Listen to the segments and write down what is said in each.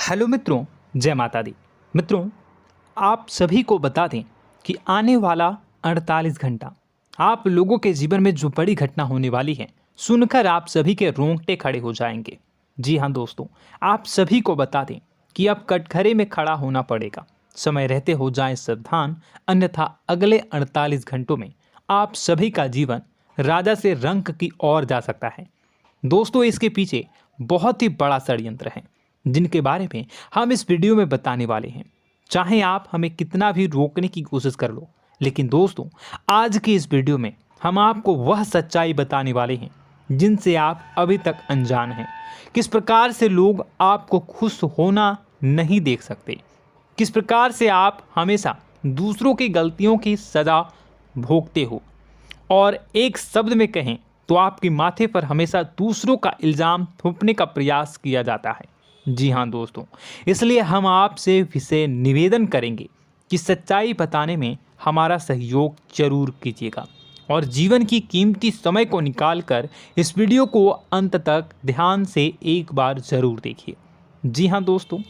Hello मित्रों, जय माता दी। मित्रों, आप सभी को बता दें कि आने वाला 48 घंटा आप लोगों के जीवन में जो बड़ी घटना होने वाली है, सुनकर आप सभी के रोंगटे खड़े हो जाएंगे। जी हाँ दोस्तों, आप सभी को बता दें कि अब कटघरे में खड़ा होना पड़ेगा। समय रहते हो जाएं सावधान, अन्यथा अगले 48 घंटों में आप सभी का जीवन राजा से रंक की ओर जा सकता है। दोस्तों, इसके पीछे बहुत ही बड़ा षड्यंत्र है जिनके बारे में हम इस वीडियो में बताने वाले हैं। चाहे आप हमें कितना भी रोकने की कोशिश कर लो, लेकिन दोस्तों आज की इस वीडियो में हम आपको वह सच्चाई बताने वाले हैं जिनसे आप अभी तक अनजान हैं। किस प्रकार से लोग आपको खुश होना नहीं देख सकते, किस प्रकार से आप हमेशा दूसरों की गलतियों की सज़ा भोगते हो, और एक शब्द में कहें तो आपके माथे पर हमेशा दूसरों का इल्ज़ाम थोपने का प्रयास किया जाता है। जी हाँ दोस्तों, इसलिए हम आपसे विशेष निवेदन करेंगे कि सच्चाई बताने में हमारा सहयोग जरूर कीजिएगा और जीवन की कीमती समय को निकालकर इस वीडियो को अंत तक ध्यान से एक बार ज़रूर देखिए। जी हाँ दोस्तों,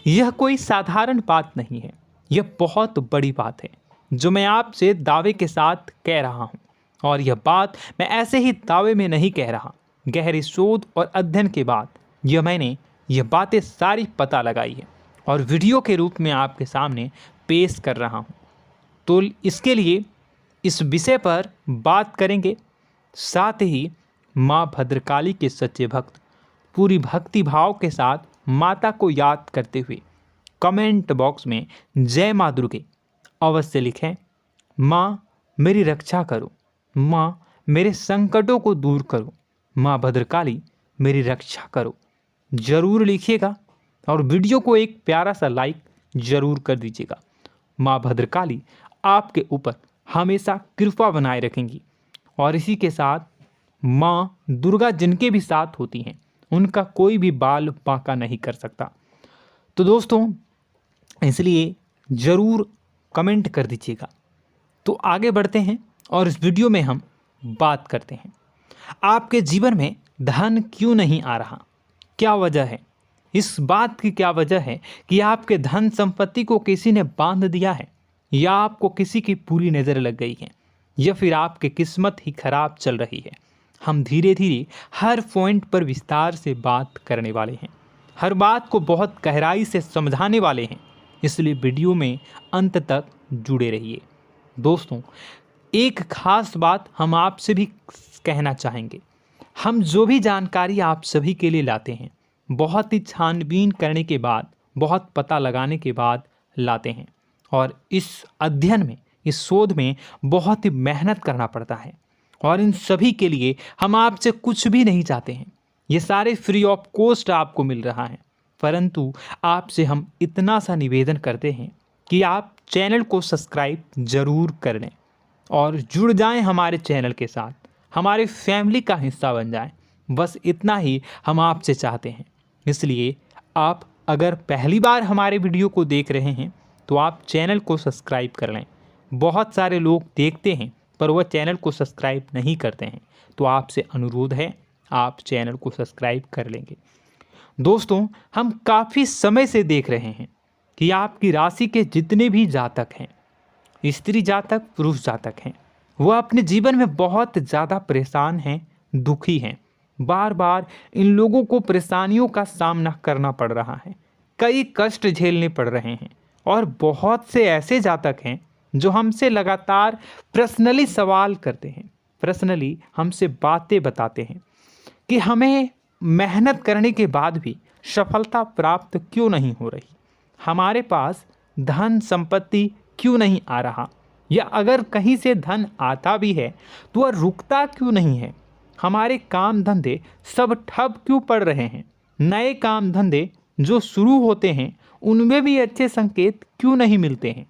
यह कोई साधारण बात नहीं है, यह बहुत बड़ी बात है जो मैं आपसे दावे के साथ कह रहा हूँ। और यह बात मैं ऐसे ही दावे में नहीं कह रहा, गहरी शोध और अध्ययन के बाद मैंने यह बातें सारी पता लगाई है और वीडियो के रूप में आपके सामने पेश कर रहा हूँ। तो इसके लिए इस विषय पर बात करेंगे। साथ ही माँ भद्रकाली के सच्चे भक्त पूरी भक्ति भाव के साथ माता को याद करते हुए कमेंट बॉक्स में जय माँ दुर्गे अवश्य लिखें। माँ मेरी रक्षा करो, माँ मेरे संकटों को दूर करो, माँ भद्रकाली मेरी रक्षा करो, ज़रूर लिखिएगा और वीडियो को एक प्यारा सा लाइक ज़रूर कर दीजिएगा। माँ भद्रकाली आपके ऊपर हमेशा कृपा बनाए रखेंगी और इसी के साथ माँ दुर्गा जिनके भी साथ होती हैं उनका कोई भी बाल बांका नहीं कर सकता। तो दोस्तों, इसलिए ज़रूर कमेंट कर दीजिएगा। तो आगे बढ़ते हैं और इस वीडियो में हम बात करते हैं, आपके जीवन में धन क्यों नहीं आ रहा, क्या वजह है। इस बात की क्या वजह है कि आपके धन संपत्ति को किसी ने बांध दिया है, या आपको किसी की पूरी नज़र लग गई है, या फिर आपकी किस्मत ही खराब चल रही है। हम धीरे धीरे हर पॉइंट पर विस्तार से बात करने वाले हैं, हर बात को बहुत गहराई से समझाने वाले हैं, इसलिए वीडियो में अंत तक जुड़े रहिए। दोस्तों, एक खास बात हम आपसे भी कहना चाहेंगे। हम जो भी जानकारी आप सभी के लिए लाते हैं, बहुत ही छानबीन करने के बाद, बहुत पता लगाने के बाद लाते हैं, और इस अध्ययन में, इस शोध में बहुत ही मेहनत करना पड़ता है। और इन सभी के लिए हम आपसे कुछ भी नहीं चाहते हैं, ये सारे फ्री ऑफ कॉस्ट आपको मिल रहा है। परंतु आपसे हम इतना सा निवेदन करते हैं कि आप चैनल को सब्सक्राइब ज़रूर कर लें और जुड़ जाएं हमारे चैनल के साथ, हमारे फैमिली का हिस्सा बन जाएं। बस इतना ही हम आपसे चाहते हैं। इसलिए आप अगर पहली बार हमारे वीडियो को देख रहे हैं तो आप चैनल को सब्सक्राइब कर लें। बहुत सारे लोग देखते हैं पर वह चैनल को सब्सक्राइब नहीं करते हैं, तो आपसे अनुरोध है आप चैनल को सब्सक्राइब कर लेंगे। दोस्तों, हम काफ़ी समय से देख रहे हैं कि आपकी राशि के जितने भी जातक हैं, स्त्री जातक, पुरुष जातक हैं, वह अपने जीवन में बहुत ज़्यादा परेशान हैं, दुखी हैं। बार बार इन लोगों को परेशानियों का सामना करना पड़ रहा है, कई कष्ट झेलने पड़ रहे हैं। और बहुत से ऐसे जातक हैं जो हमसे लगातार पर्सनली सवाल करते हैं, पर्सनली हमसे बातें बताते हैं कि हमें मेहनत करने के बाद भी सफलता प्राप्त क्यों नहीं हो रही, हमारे पास धन संपत्ति क्यों नहीं आ रहा, या अगर कहीं से धन आता भी है तो वह रुकता क्यों नहीं है, हमारे काम धंधे सब ठप क्यों पड़ रहे हैं, नए काम धंधे जो शुरू होते हैं उनमें भी अच्छे संकेत क्यों नहीं मिलते हैं,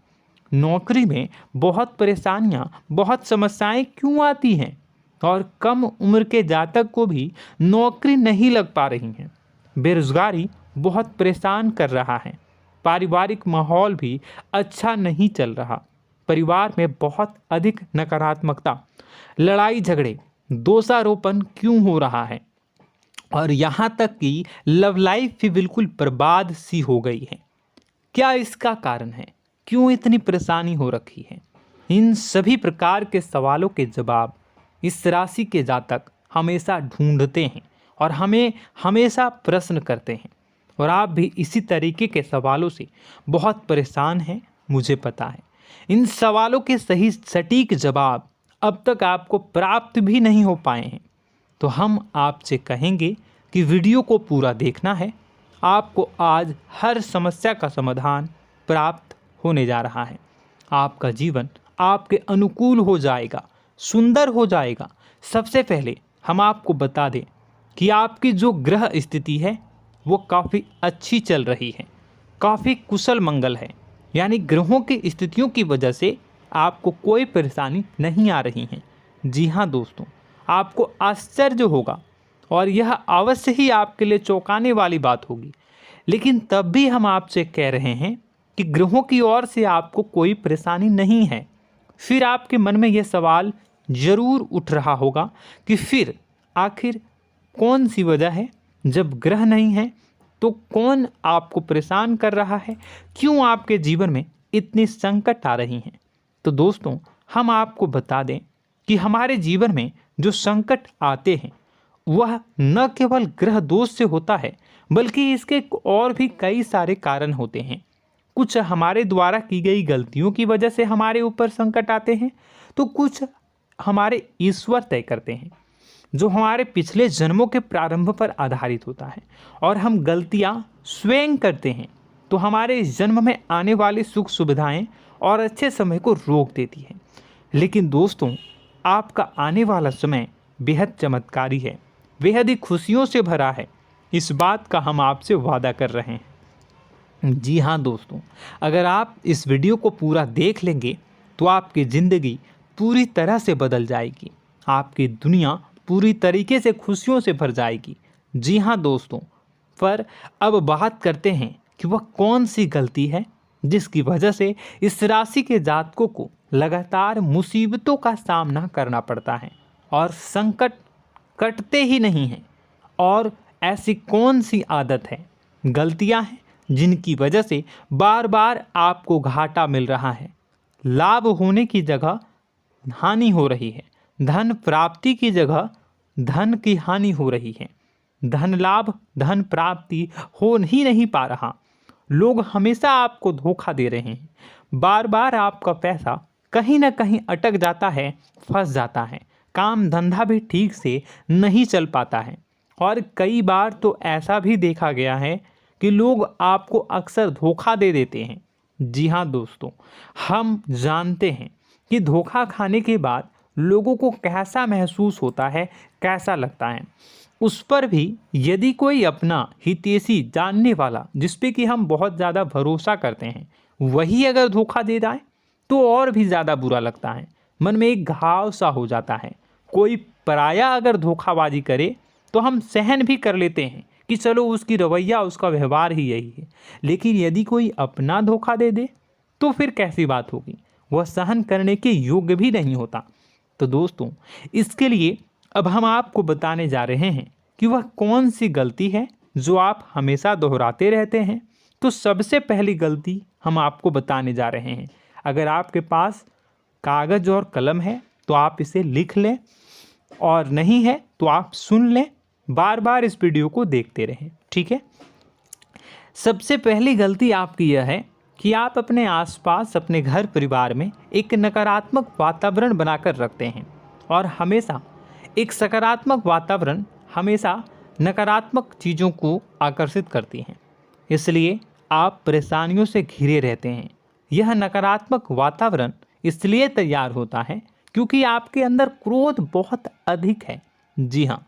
नौकरी में बहुत परेशानियां, बहुत समस्याएं क्यों आती हैं, और कम उम्र के जातक को भी नौकरी नहीं लग पा रही हैं, बेरोजगारी बहुत परेशान कर रहा है, पारिवारिक माहौल भी अच्छा नहीं चल रहा, परिवार में बहुत अधिक नकारात्मकता, लड़ाई झगड़े, दोषारोपण क्यों हो रहा है, और यहाँ तक कि लव लाइफ भी बिल्कुल बर्बाद सी हो गई है। क्या इसका कारण है? क्यों इतनी परेशानी हो रखी है? इन सभी प्रकार के सवालों के जवाब इस राशि के जातक हमेशा ढूंढते हैं और हमें हमेशा प्रश्न करते हैं, और आप भी इसी तरीके के सवालों से बहुत परेशान हैं, मुझे पता है। इन सवालों के सही सटीक जवाब अब तक आपको प्राप्त भी नहीं हो पाए हैं, तो हम आपसे कहेंगे कि वीडियो को पूरा देखना है। आपको आज हर समस्या का समाधान प्राप्त होने जा रहा है। आपका जीवन आपके अनुकूल हो जाएगा, सुंदर हो जाएगा। सबसे पहले हम आपको बता दें कि आपकी जो ग्रह स्थिति है वो काफ़ी अच्छी चल रही है, काफ़ी कुशल मंगल है, यानी ग्रहों की स्थितियों की वजह से आपको कोई परेशानी नहीं आ रही है। जी हाँ दोस्तों, आपको आश्चर्य होगा और यह अवश्य ही आपके लिए चौंकाने वाली बात होगी, लेकिन तब भी हम आपसे कह रहे हैं कि ग्रहों की ओर से आपको कोई परेशानी नहीं है। फिर आपके मन में यह सवाल जरूर उठ रहा होगा कि फिर आखिर कौन सी वजह है? जब ग्रह नहीं है तो कौन आपको परेशान कर रहा है? क्यों आपके जीवन में इतनी संकट आ रही हैं? तो दोस्तों, हम आपको बता दें कि हमारे जीवन में जो संकट आते हैं वह न केवल ग्रह दोष से होता है, बल्कि इसके और भी कई सारे कारण होते हैं। कुछ हमारे द्वारा की गई गलतियों की वजह से हमारे ऊपर संकट आते हैं, तो कुछ हमारे ईश्वर तय करते हैं, जो हमारे पिछले जन्मों के प्रारंभ पर आधारित होता है। और हम गलतियां स्वयं करते हैं तो हमारे इस जन्म में आने वाली सुख सुविधाएं और अच्छे समय को रोक देती है। लेकिन दोस्तों, आपका आने वाला समय बेहद चमत्कारी है, बेहद ही खुशियों से भरा है। इस बात का हम आपसे वादा कर रहे हैं। जी हाँ दोस्तों, अगर आप इस वीडियो को पूरा देख लेंगे तो आपकी ज़िंदगी पूरी तरह से बदल जाएगी, आपकी दुनिया पूरी तरीके से खुशियों से भर जाएगी। जी हाँ दोस्तों, पर अब बात करते हैं कि वह कौन सी गलती है जिसकी वजह से इस राशि के जातकों को लगातार मुसीबतों का सामना करना पड़ता है और संकट कटते ही नहीं हैं। और ऐसी कौन सी आदत है, गलतियां हैं जिनकी वजह से बार बार आपको घाटा मिल रहा है, लाभ होने की जगह हानि हो रही है, धन प्राप्ति की जगह धन की हानि हो रही है, धन लाभ धन प्राप्ति हो ही नहीं पा रहा, लोग हमेशा आपको धोखा दे रहे हैं, बार बार आपका पैसा कहीं ना कहीं अटक जाता है, फंस जाता है, काम धंधा भी ठीक से नहीं चल पाता है। और कई बार तो ऐसा भी देखा गया है कि लोग आपको अक्सर धोखा दे देते हैं। जी हाँ दोस्तों, हम जानते हैं कि धोखा खाने के बाद लोगों को कैसा महसूस होता है, कैसा लगता है। उस पर भी यदि कोई अपना हितैषी जानने वाला, जिस पे कि हम बहुत ज़्यादा भरोसा करते हैं, वही अगर धोखा दे जाए तो और भी ज़्यादा बुरा लगता है, मन में एक घाव सा हो जाता है। कोई पराया अगर धोखाबाजी करे तो हम सहन भी कर लेते हैं कि चलो उसकी रवैया उसका व्यवहार ही यही है, लेकिन यदि कोई अपना धोखा दे दे तो फिर कैसी बात होगी, वह सहन करने के योग्य भी नहीं होता। तो दोस्तों, इसके लिए अब हम आपको बताने जा रहे हैं कि वह कौन सी गलती है जो आप हमेशा दोहराते रहते हैं। तो सबसे पहली गलती हम आपको बताने जा रहे हैं। अगर आपके पास कागज़ और कलम है तो आप इसे लिख लें, और नहीं है तो आप सुन लें, बार बार इस वीडियो को देखते रहें, ठीक है। सबसे पहली गलती आपकी यह है कि आप अपने आसपास, अपने घर परिवार में एक नकारात्मक वातावरण बनाकर रखते हैं, और हमेशा एक सकारात्मक वातावरण हमेशा नकारात्मक चीज़ों को आकर्षित करती हैं, इसलिए आप परेशानियों से घिरे रहते हैं। यह नकारात्मक वातावरण इसलिए तैयार होता है क्योंकि आपके अंदर क्रोध बहुत अधिक है। जी हाँ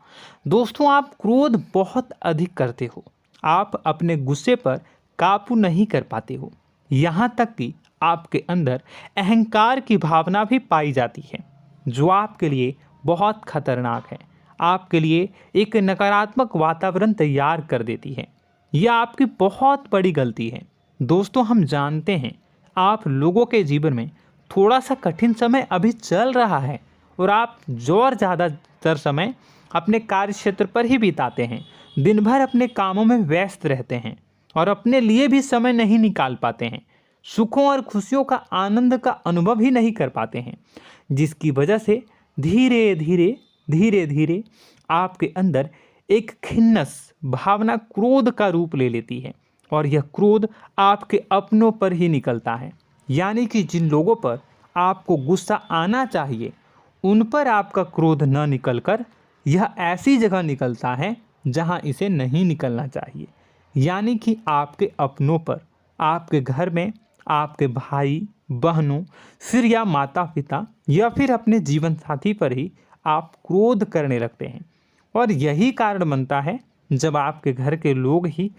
दोस्तों, आप क्रोध बहुत अधिक करते हो, आप अपने गुस्से पर काबू नहीं कर पाते हो, यहाँ तक कि आपके अंदर अहंकार की भावना भी पाई जाती है, जो आपके लिए बहुत खतरनाक है, आपके लिए एक नकारात्मक वातावरण तैयार कर देती है। यह आपकी बहुत बड़ी गलती है। दोस्तों, हम जानते हैं आप लोगों के जीवन में थोड़ा सा कठिन समय अभी चल रहा है, और आप और ज़्यादातर समय अपने कार्य क्षेत्र पर ही बिताते हैं। दिन भर अपने कामों में व्यस्त रहते हैं और अपने लिए भी समय नहीं निकाल पाते हैं। सुखों और खुशियों का आनंद का अनुभव ही नहीं कर पाते हैं, जिसकी वजह से धीरे धीरे आपके अंदर एक खिन्नस भावना क्रोध का रूप ले लेती है और यह क्रोध आपके अपनों पर ही निकलता है। यानी कि जिन लोगों पर आपको गुस्सा आना चाहिए उन पर आपका क्रोध न निकलकर यह ऐसी जगह निकलता है जहां इसे नहीं निकलना चाहिए। यानी कि आपके अपनों पर, आपके घर में आपके भाई बहनों, फिर या माता पिता या फिर अपने जीवन साथी पर ही आप क्रोध करने लगते हैं। और यही कारण बनता है जब आपके घर के लोग ही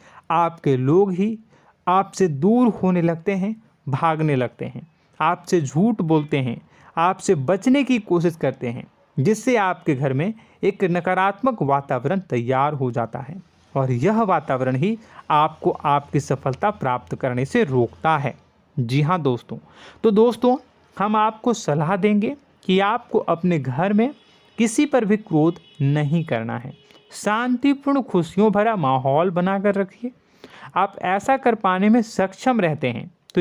आपसे दूर होने लगते हैं, भागने लगते हैं, आपसे झूठ बोलते हैं, आपसे बचने की कोशिश करते हैं, जिससे आपके घर में एक नकारात्मक वातावरण तैयार हो जाता है और यह वातावरण ही आपको आपकी सफलता प्राप्त करने से रोकता है। जी हाँ दोस्तों, तो दोस्तों हम आपको सलाह देंगे कि आपको अपने घर में किसी पर भी क्रोध नहीं करना है। शांतिपूर्ण खुशियों भरा माहौल बनाकर रखिए। आप ऐसा कर पाने में सक्षम रहते हैं तो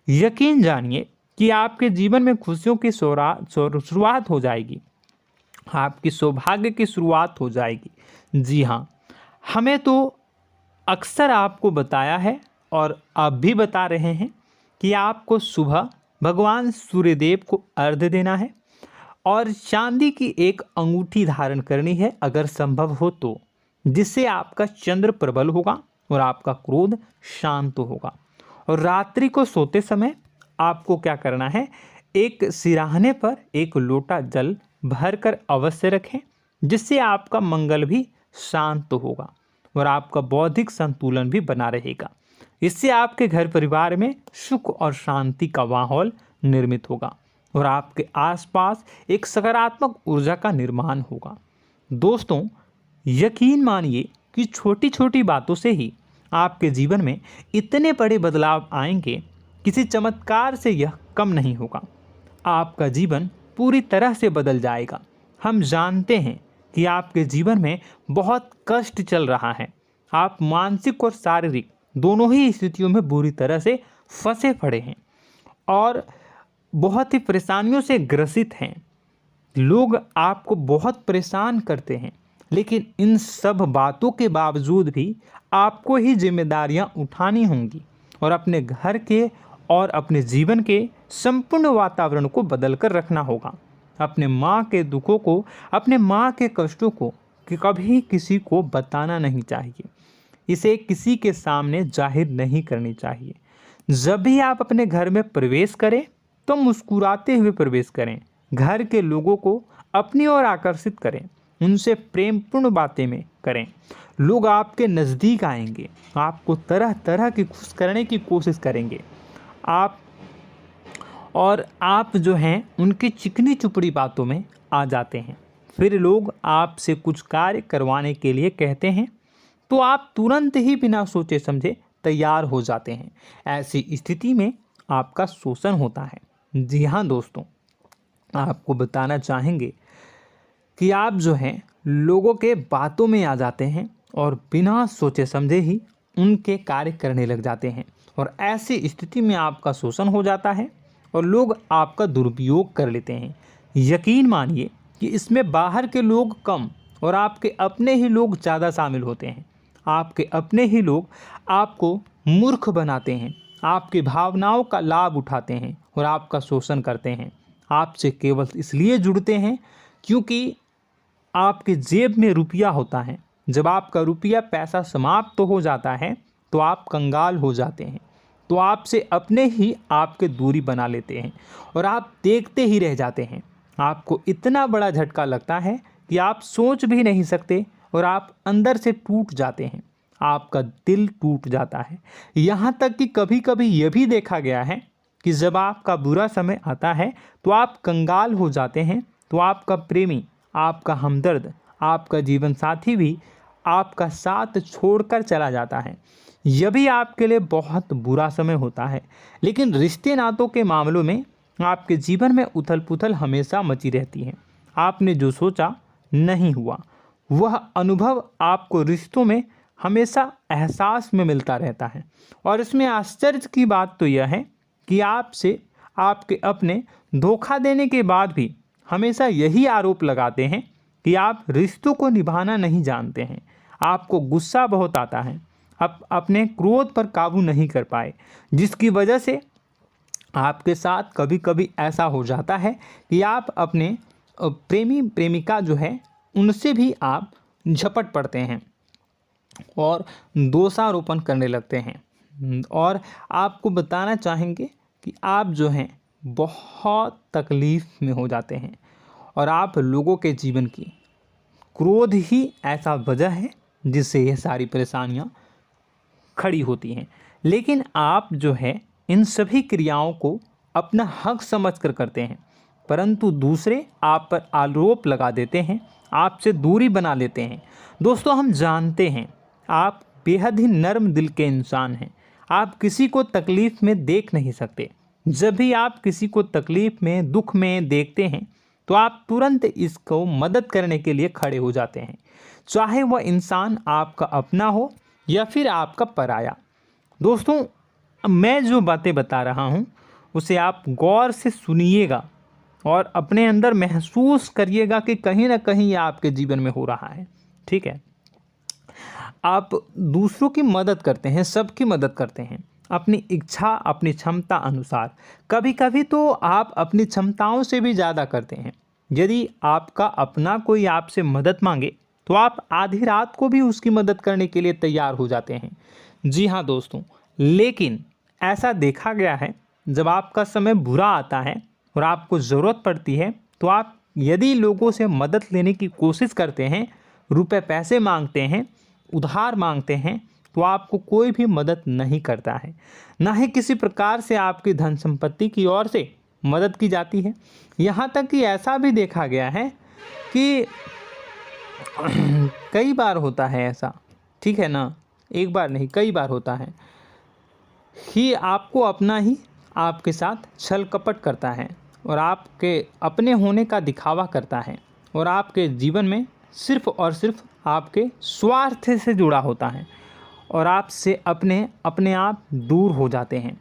यकीन जानिए कि आपके जीवन में खुशियों की शुरुआत हो जाएगी, आपकी सौभाग्य की शुरुआत हो जाएगी। जी हाँ, हमें तो अक्सर आपको बताया है और अब भी बता रहे हैं कि आपको सुबह भगवान सूर्यदेव को अर्घ्य देना है और चांदी की एक अंगूठी धारण करनी है अगर संभव हो तो, जिससे आपका चंद्र प्रबल होगा और आपका क्रोध शांत होगा। और रात्रि को सोते समय आपको क्या करना है, एक सिराहने पर एक लोटा जल भरकर अवश्य रखें, जिससे आपका मंगल भी शांत होगा और आपका बौद्धिक संतुलन भी बना रहेगा। इससे आपके घर परिवार में सुख और शांति का माहौल निर्मित होगा और आपके आसपास एक सकारात्मक ऊर्जा का निर्माण होगा। दोस्तों यकीन मानिए कि छोटी छोटी बातों से ही आपके जीवन में इतने बड़े बदलाव आएंगे, किसी चमत्कार से यह कम नहीं होगा। आपका जीवन पूरी तरह से बदल जाएगा। हम जानते हैं कि आपके जीवन में बहुत कष्ट चल रहा है, आप मानसिक और शारीरिक दोनों ही स्थितियों में बुरी तरह से फंसे पड़े हैं और बहुत ही परेशानियों से ग्रसित हैं। लोग आपको बहुत परेशान करते हैं, लेकिन इन सब बातों के बावजूद भी आपको ही जिम्मेदारियां उठानी होंगी और अपने घर के और अपने जीवन के संपूर्ण वातावरण को बदल कर रखना होगा। अपने माँ के दुखों को, अपने माँ के कष्टों को कभी किसी को बताना नहीं चाहिए, इसे किसी के सामने जाहिर नहीं करनी चाहिए। जब भी आप अपने घर में प्रवेश करें तो मुस्कुराते हुए प्रवेश करें, घर के लोगों को अपनी ओर आकर्षित करें, उनसे प्रेमपूर्ण बातें में करें। लोग आपके नज़दीक आएंगे, आपको तरह तरह की खुश करने की कोशिश करेंगे। आप जो हैं उनकी चिकनी चुपड़ी बातों में आ जाते हैं। फिर लोग आपसे कुछ कार्य करवाने के लिए कहते हैं तो आप तुरंत ही बिना सोचे समझे तैयार हो जाते हैं। ऐसी स्थिति में आपका शोषण होता है। जी हाँ दोस्तों, आपको बताना चाहेंगे कि आप जो हैं लोगों के बातों में आ जाते हैं और बिना सोचे समझे ही उनके कार्य करने लग जाते हैं और ऐसी स्थिति में आपका शोषण हो जाता है और लोग आपका दुरुपयोग कर लेते हैं। यकीन मानिए कि इसमें बाहर के लोग कम और आपके अपने ही लोग ज़्यादा शामिल होते हैं। आपके अपने ही लोग आपको मूर्ख बनाते हैं, आपकी भावनाओं का लाभ उठाते हैं और आपका शोषण करते हैं। आपसे केवल इसलिए जुड़ते हैं क्योंकि आपके जेब में रुपया होता है। जब आपका रुपया पैसा समाप्त हो जाता है तो आप कंगाल हो जाते हैं, तो आपसे अपने ही आपके दूरी बना लेते हैं और आप देखते ही रह जाते हैं। आपको इतना बड़ा झटका लगता है कि आप सोच भी नहीं सकते और आप अंदर से टूट जाते हैं, आपका दिल टूट जाता है। यहाँ तक कि कभी कभी यह भी देखा गया है कि जब आपका बुरा समय आता है तो आप कंगाल हो जाते हैं, तो आपका प्रेमी, आपका हमदर्द, आपका जीवन साथी भी आपका साथ छोड़कर चला जाता है। यह भी आपके लिए बहुत बुरा समय होता है। लेकिन रिश्ते नातों के मामलों में आपके जीवन में उथल पुथल हमेशा मची रहती है। आपने जो सोचा नहीं हुआ, वह अनुभव आपको रिश्तों में हमेशा एहसास में मिलता रहता है। और इसमें आश्चर्य की बात तो यह है कि आपसे आपके अपने धोखा देने के बाद भी हमेशा यही आरोप लगाते हैं कि आप रिश्तों को निभाना नहीं जानते हैं। आपको गुस्सा बहुत आता है, अपने क्रोध पर काबू नहीं कर पाए, जिसकी वजह से आपके साथ कभी कभी ऐसा हो जाता है कि आप अपने प्रेमी प्रेमिका जो है उनसे भी आप झपट पड़ते हैं और दोषारोपण करने लगते हैं। और आपको बताना चाहेंगे कि आप जो हैं बहुत तकलीफ़ में हो जाते हैं और आप लोगों के जीवन की क्रोध ही ऐसा वजह है जिससे ये सारी परेशानियां खड़ी होती हैं। लेकिन आप जो है इन सभी क्रियाओं को अपना हक समझकर करते हैं, परंतु दूसरे आप पर आरोप लगा देते हैं, आपसे दूरी बना लेते हैं। दोस्तों, हम जानते हैं आप बेहद ही नर्म दिल के इंसान हैं। आप किसी को तकलीफ़ में देख नहीं सकते। जब भी आप किसी को तकलीफ़ में, दुख में देखते हैं तो आप तुरंत इसको मदद करने के लिए खड़े हो जाते हैं, चाहे वह इंसान आपका अपना हो या फिर आपका पराया। दोस्तों, मैं जो बातें बता रहा हूँ उसे आप गौर से सुनिएगा और अपने अंदर महसूस करिएगा कि कहीं ना कहीं ये आपके जीवन में हो रहा है। ठीक है, आप दूसरों की मदद करते हैं, सबकी मदद करते हैं अपनी इच्छा, अपनी क्षमता अनुसार। कभी कभी तो आप अपनी क्षमताओं से भी ज़्यादा करते हैं। यदि आपका अपना कोई आपसे मदद मांगे तो आप आधी रात को भी उसकी मदद करने के लिए तैयार हो जाते हैं। जी हाँ दोस्तों, लेकिन ऐसा देखा गया है जब आपका समय बुरा आता है और आपको ज़रूरत पड़ती है तो आप यदि लोगों से मदद लेने की कोशिश करते हैं, रुपए पैसे मांगते हैं, उधार मांगते हैं, तो आपको कोई भी मदद नहीं करता है। ना ही किसी प्रकार से आपकी धन संपत्ति की ओर से मदद की जाती है। यहाँ तक कि ऐसा भी देखा गया है कि कई बार होता है ऐसा, ठीक है ना, एक बार नहीं कई बार होता है कि आपको अपना ही आपके साथ छल कपट करता है और आपके अपने होने का दिखावा करता है और आपके जीवन में सिर्फ और सिर्फ आपके स्वार्थ से जुड़ा होता है और आपसे अपने आप दूर हो जाते हैं।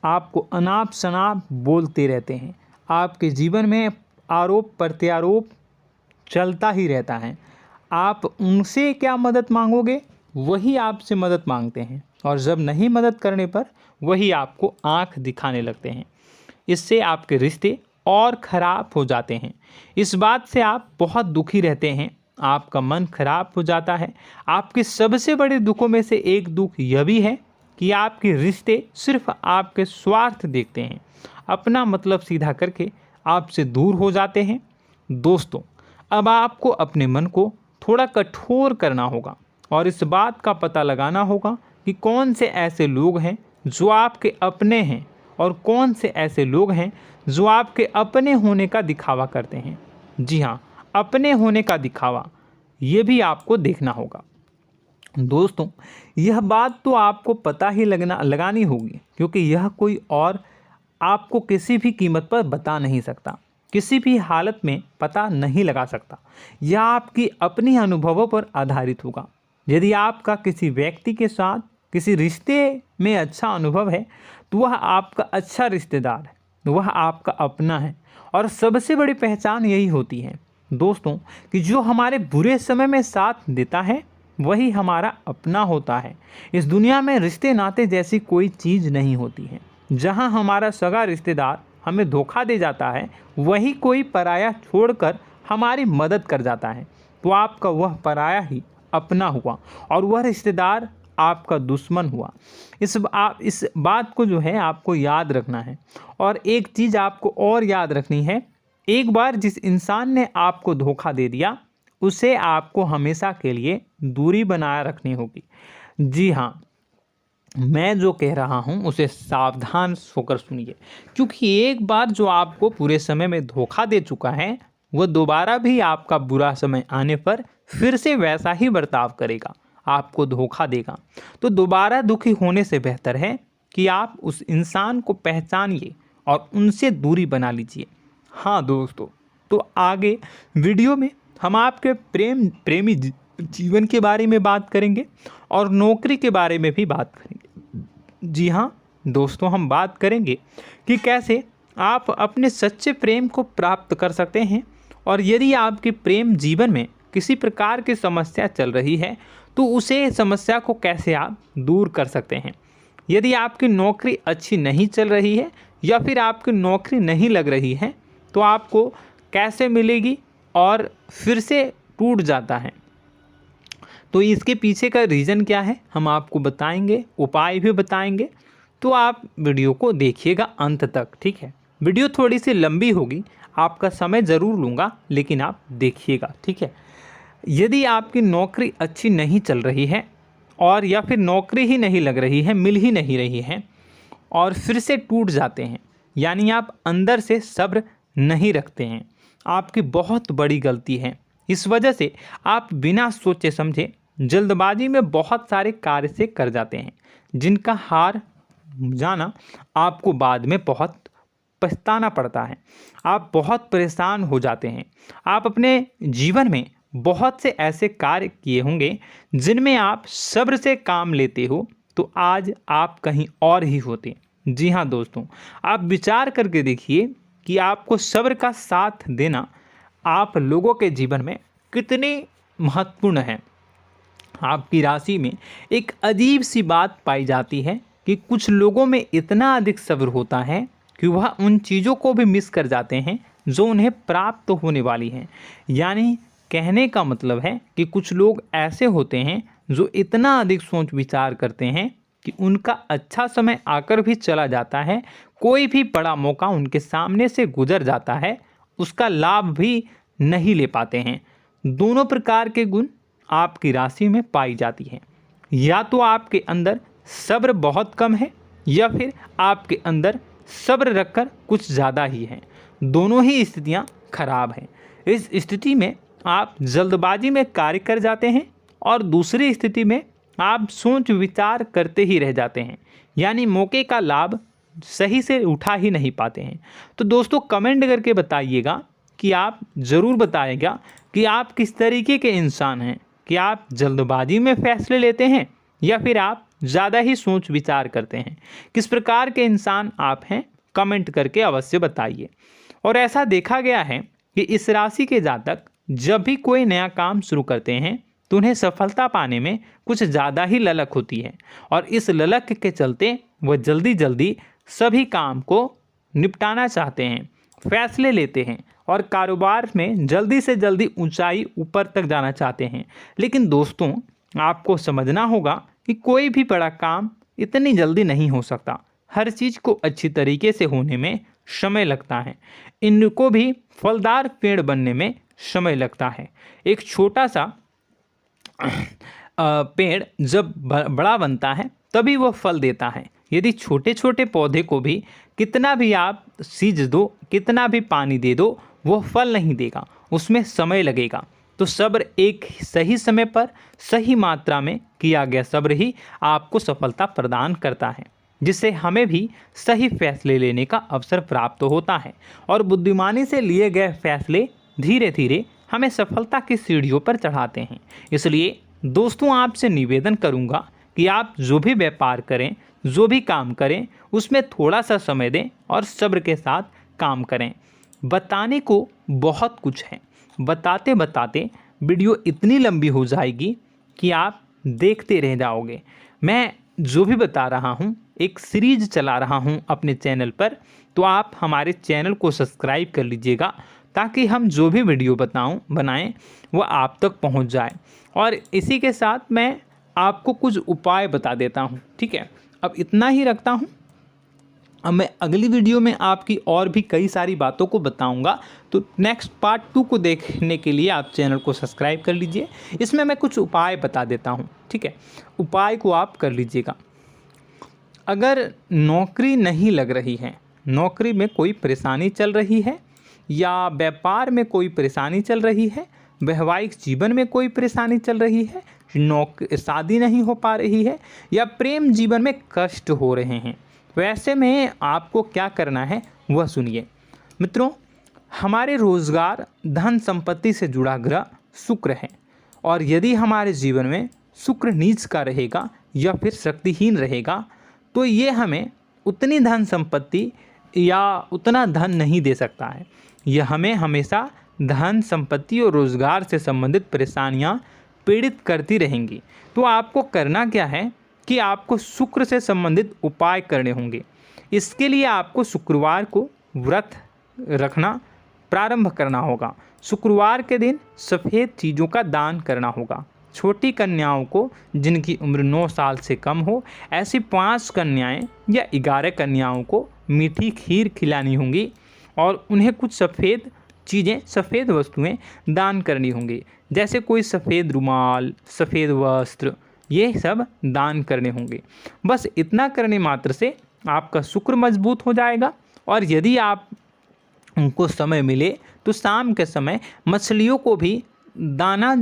आपको अनाप शनाप बोलते रहते हैं। आपके जीवन में आरोप प्रत्यारोप चलता ही रहता है। आप उनसे क्या मदद मांगोगे, वही आपसे मदद मांगते हैं और जब नहीं मदद करने पर वही आपको आंख दिखाने लगते हैं। इससे आपके रिश्ते और ख़राब हो जाते हैं। इस बात से आप बहुत दुखी रहते हैं, आपका मन खराब हो जाता है। आपके सबसे बड़े दुखों में से एक दुख यह भी है कि आपके रिश्ते सिर्फ आपके स्वार्थ देखते हैं, अपना मतलब सीधा करके आपसे दूर हो जाते हैं। दोस्तों, अब आपको अपने मन को थोड़ा कठोर करना होगा और इस बात का पता लगाना होगा कि कौन से ऐसे लोग हैं जो आपके अपने हैं और कौन से ऐसे लोग हैं जो आपके अपने होने का दिखावा करते हैं। जी हाँ, अपने होने का दिखावा, ये भी आपको देखना होगा। दोस्तों, यह बात तो आपको पता ही लगानी होगी, क्योंकि यह कोई और आपको किसी भी कीमत पर बता नहीं सकता, किसी भी हालत में पता नहीं लगा सकता। यह आपकी अपनी अनुभवों पर आधारित होगा। यदि आपका किसी व्यक्ति के साथ किसी रिश्ते में अच्छा अनुभव है तो वह आपका अच्छा रिश्तेदार है, वह आपका अपना है। और सबसे बड़ी पहचान यही होती है दोस्तों कि जो हमारे बुरे समय में साथ देता है वही हमारा अपना होता है। इस दुनिया में रिश्ते नाते जैसी कोई चीज़ नहीं होती है। जहां हमारा सगा रिश्तेदार हमें धोखा दे जाता है, वही कोई पराया छोड़कर हमारी मदद कर जाता है, तो आपका वह पराया ही अपना हुआ और वह रिश्तेदार आपका दुश्मन हुआ। इस बात को जो है आपको याद रखना है। और एक चीज़ आपको और याद रखनी है, एक बार जिस इंसान ने आपको धोखा दे दिया उसे आपको हमेशा के लिए दूरी बनाए रखनी होगी। जी हाँ, मैं जो कह रहा हूँ उसे सावधान होकर सुनिए, क्योंकि एक बार जो आपको पूरे समय में धोखा दे चुका है वह दोबारा भी आपका बुरा समय आने पर फिर से वैसा ही बर्ताव करेगा, आपको धोखा देगा। तो दोबारा दुखी होने से बेहतर है कि आप उस इंसान को पहचानिए और उनसे दूरी बना लीजिए। हाँ दोस्तों, तो आगे वीडियो में हम आपके प्रेमी जीवन के बारे में बात करेंगे और नौकरी के बारे में भी बात करेंगे। जी हाँ दोस्तों, हम बात करेंगे कि कैसे आप अपने सच्चे प्रेम को प्राप्त कर सकते हैं, और यदि आपके प्रेम जीवन में किसी प्रकार की समस्या चल रही है तो उसे समस्या को कैसे आप दूर कर सकते हैं। यदि आपकी नौकरी अच्छी नहीं चल रही है या फिर आपकी नौकरी नहीं लग रही है तो आपको कैसे मिलेगी और फिर से टूट जाता है, तो इसके पीछे का रीज़न क्या है हम आपको बताएंगे, उपाय भी बताएंगे। तो आप वीडियो को देखिएगा अंत तक, ठीक है। वीडियो थोड़ी सी लंबी होगी, आपका समय ज़रूर लूँगा, लेकिन आप देखिएगा, ठीक है। यदि आपकी नौकरी अच्छी नहीं चल रही है और या फिर नौकरी ही नहीं लग रही है, मिल ही नहीं रही है और फिर से टूट जाते हैं, यानी आप अंदर से सब्र नहीं रखते हैं, आपकी बहुत बड़ी गलती है। इस वजह से आप बिना सोचे समझे जल्दबाजी में बहुत सारे कार्य से कर जाते हैं, जिनका हार जाना आपको बाद में बहुत पछताना पड़ता है। आप बहुत परेशान हो जाते हैं। आप अपने जीवन में बहुत से ऐसे कार्य किए होंगे जिनमें आप सब्र से काम लेते हो, तो आज आप कहीं और ही होते। जी हाँ दोस्तों, आप विचार करके देखिए कि आपको सब्र का साथ देना आप लोगों के जीवन में कितनी महत्वपूर्ण है। आपकी राशि में एक अजीब सी बात पाई जाती है कि कुछ लोगों में इतना अधिक सब्र होता है कि वह उन चीज़ों को भी मिस कर जाते हैं जो उन्हें प्राप्त होने वाली हैं। यानी कहने का मतलब है कि कुछ लोग ऐसे होते हैं जो इतना अधिक सोच विचार करते हैं कि उनका अच्छा समय आकर भी चला जाता है, कोई भी बड़ा मौका उनके सामने से गुजर जाता है, उसका लाभ भी नहीं ले पाते हैं। दोनों प्रकार के गुण आपकी राशि में पाई जाती है। या तो आपके अंदर सब्र बहुत कम है या फिर आपके अंदर सब्र रखकर कुछ ज़्यादा ही है। दोनों ही स्थितियाँ खराब हैं। इस स्थिति में आप जल्दबाजी में कार्य कर जाते हैं और दूसरी स्थिति में आप सोच विचार करते ही रह जाते हैं, यानी मौके का लाभ सही से उठा ही नहीं पाते हैं। तो दोस्तों कमेंट करके बताइएगा कि आप ज़रूर बताइएगा कि आप किस तरीके के इंसान हैं, कि आप जल्दबाजी में फैसले लेते हैं या फिर आप ज़्यादा ही सोच विचार करते हैं। किस प्रकार के इंसान आप हैं, कमेंट करके अवश्य बताइए। और ऐसा देखा गया है कि इस राशि के जातक जब भी कोई नया काम शुरू करते हैं तो उन्हें सफलता पाने में कुछ ज़्यादा ही ललक होती है, और इस ललक के चलते वह जल्दी जल्दी सभी काम को निपटाना चाहते हैं, फैसले लेते हैं और कारोबार में जल्दी से जल्दी ऊंचाई ऊपर तक जाना चाहते हैं। लेकिन दोस्तों आपको समझना होगा कि कोई भी बड़ा काम इतनी जल्दी नहीं हो सकता। हर चीज़ को अच्छी तरीके से होने में समय लगता है। इनको भी फलदार पेड़ बनने में समय लगता है। एक छोटा सा पेड़ जब बड़ा बनता है तभी वह फल देता है। यदि छोटे छोटे पौधे को भी कितना भी आप सींच दो, कितना भी पानी दे दो, वो फल नहीं देगा, उसमें समय लगेगा। तो सब्र एक सही समय पर सही मात्रा में किया गया सब्र ही आपको सफलता प्रदान करता है, जिससे हमें भी सही फैसले लेने का अवसर प्राप्त होता है। और बुद्धिमानी से लिए गए फैसले धीरे धीरे हमें सफलता की सीढ़ियों पर चढ़ाते हैं। इसलिए दोस्तों आपसे निवेदन करूंगा कि आप जो भी व्यापार करें, जो भी काम करें, उसमें थोड़ा सा समय दें और सब्र के साथ काम करें। बताने को बहुत कुछ है, बताते बताते वीडियो इतनी लंबी हो जाएगी कि आप देखते रह जाओगे। मैं जो भी बता रहा हूँ एक सीरीज चला रहा हूँ अपने चैनल पर, तो आप हमारे चैनल को सब्सक्राइब कर लीजिएगा ताकि हम जो भी वीडियो बनाएं वो आप तक पहुँच जाए। और इसी के साथ मैं आपको कुछ उपाय बता देता हूँ, ठीक है। अब इतना ही रखता हूँ। अब मैं अगली वीडियो में आपकी और भी कई सारी बातों को बताऊंगा। तो नेक्स्ट पार्ट 2 को देखने के लिए आप चैनल को सब्सक्राइब कर लीजिए। इसमें मैं कुछ उपाय बता देता हूं, ठीक है। उपाय को आप कर लीजिएगा। अगर नौकरी नहीं लग रही है, नौकरी में कोई परेशानी चल रही है, या व्यापार में कोई परेशानी चल रही है, वैवाहिक जीवन में कोई परेशानी चल रही है, शादी नहीं हो पा रही है, या प्रेम जीवन में कष्ट हो रहे हैं, वैसे में आपको क्या करना है, वह सुनिए। मित्रों, हमारे रोजगार, धन संपत्ति से जुड़ा ग्रह शुक्र है, और यदि हमारे जीवन में शुक्र नीच का रहेगा या फिर शक्तिहीन रहेगा तो ये हमें उतनी धन संपत्ति या उतना धन नहीं दे सकता है। यह हमें हमेशा धन संपत्ति और रोजगार से संबंधित परेशानियां पीड़ित करती रहेंगी। तो आपको करना क्या है कि आपको शुक्र से संबंधित उपाय करने होंगे। इसके लिए आपको शुक्रवार को व्रत रखना प्रारंभ करना होगा। शुक्रवार के दिन सफ़ेद चीज़ों का दान करना होगा। छोटी कन्याओं को, जिनकी उम्र 9 साल से कम हो, ऐसी 5 कन्याएं या 11 कन्याओं को मीठी खीर खिलानी होंगी और उन्हें कुछ सफ़ेद चीज़ें, सफ़ेद वस्तुएं दान करनी होंगी, जैसे कोई सफ़ेद रुमाल, सफ़ेद वस्त्र, ये सब दान करने होंगे। बस इतना करने मात्र से आपका शुक्र मजबूत हो जाएगा। और यदि आप उनको समय मिले तो शाम के समय मछलियों को भी दाना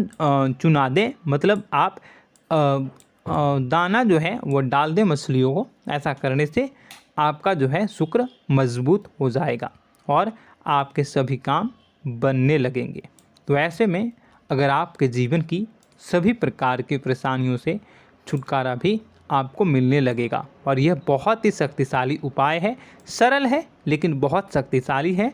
चुना दें, मतलब आप दाना जो है वो डाल दें मछलियों को। ऐसा करने से आपका जो है शुक्र मजबूत हो जाएगा और आपके सभी काम बनने लगेंगे। तो ऐसे में अगर आपके जीवन की सभी प्रकार की परेशानियों से छुटकारा भी आपको मिलने लगेगा। और यह बहुत ही शक्तिशाली उपाय है, सरल है लेकिन बहुत शक्तिशाली है।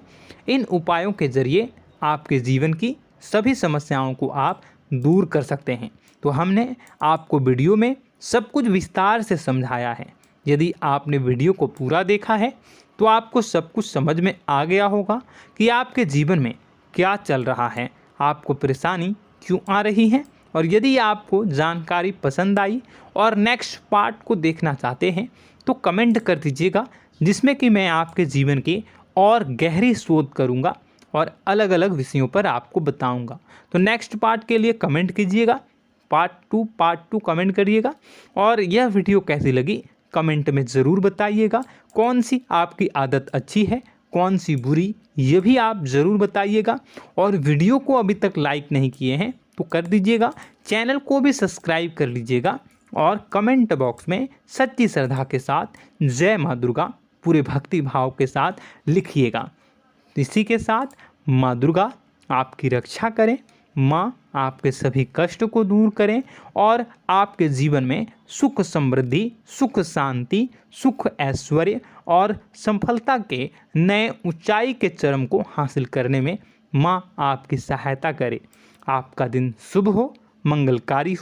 इन उपायों के ज़रिए आपके जीवन की सभी समस्याओं को आप दूर कर सकते हैं। तो हमने आपको वीडियो में सब कुछ विस्तार से समझाया है। यदि आपने वीडियो को पूरा देखा है तो आपको सब कुछ समझ में आ गया होगा कि आपके जीवन में क्या चल रहा है, आपको परेशानी क्यों आ रही है। और यदि आपको जानकारी पसंद आई और नेक्स्ट पार्ट को देखना चाहते हैं तो कमेंट कर दीजिएगा, जिसमें कि मैं आपके जीवन की और गहरी शोध करूंगा और अलग अलग विषयों पर आपको बताऊंगा। तो नेक्स्ट पार्ट के लिए कमेंट कीजिएगा, पार्ट टू कमेंट करिएगा। और यह वीडियो कैसी लगी कमेंट में ज़रूर बताइएगा। कौन सी आपकी आदत अच्छी है, कौन सी बुरी, ये भी आप ज़रूर बताइएगा। और वीडियो को अभी तक लाइक नहीं किए हैं तो कर दीजिएगा, चैनल को भी सब्सक्राइब कर लीजिएगा और कमेंट बॉक्स में सच्ची श्रद्धा के साथ जय माँ दुर्गा पूरे भक्ति भाव के साथ लिखिएगा। इसी के साथ माँ दुर्गा आपकी रक्षा करें, माँ आपके सभी कष्ट को दूर करें और आपके जीवन में सुख समृद्धि, सुख शांति, सुख ऐश्वर्य और सफलता के नए ऊंचाई के चरम को हासिल करने में माँ आपकी सहायता करे। आपका दिन शुभ हो, मंगलकारी हो।